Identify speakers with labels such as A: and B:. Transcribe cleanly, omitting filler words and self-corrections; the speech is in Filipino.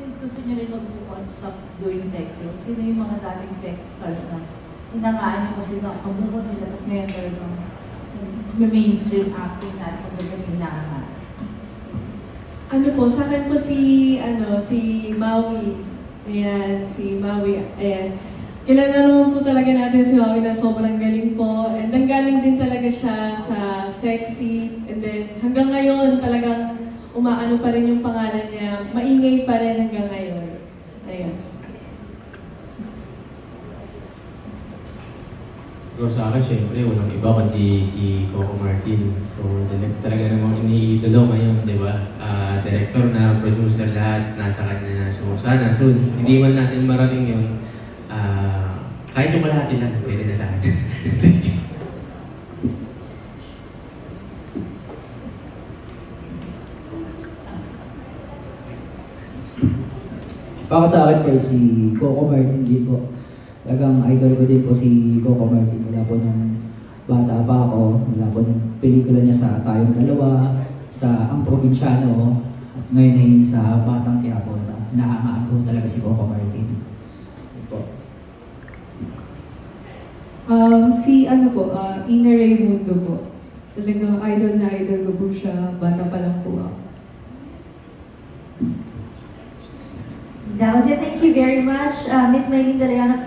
A: since gusto niyo rin mag-move sa doing sex roles, sino yung mga dating sex stars na hinangaan niyo kasi mag-move on sila, tapos ngayon talagang mainstream acting na at magandang hinangaan?
B: Ano po, sa akin po si Maui. Ayan, si Maui. Ayan. Kilala naman po talaga natin si Maui na sobrang galing po. And nanggaling din talaga siya sa sexy. And then hanggang ngayon talagang umaano pa rin yung pangalan niya. Maingay pa rin hanggang ngayon. Ayan.
C: Siguro sa akin, syempre, walang iba kundi si Coco Martin. So, talaga namang iniidolo ngayon, di ba? Director na, producer, lahat nasa kanya na. So, sana soon, hindi man natin marating yun. Kahit yung malahati lang, pwede na sa akin.
D: Para sa akin po si Coco Martin din po. Talagang idol ko din po si Coco Martin. Mula po nung bata pa ako, mula po nung pelikula niya sa Tayong Dalawa, sa Ang Probinsyano, at ngayon ay sa Batang Quiapo. Naamaan ko talaga si Coco Martin. Po.
E: Ina Raimundo po. Talagang idol na idol ko po siya, bata pa lang po ako.
F: That was it. Thank you very much, Miss Maylene De Leon of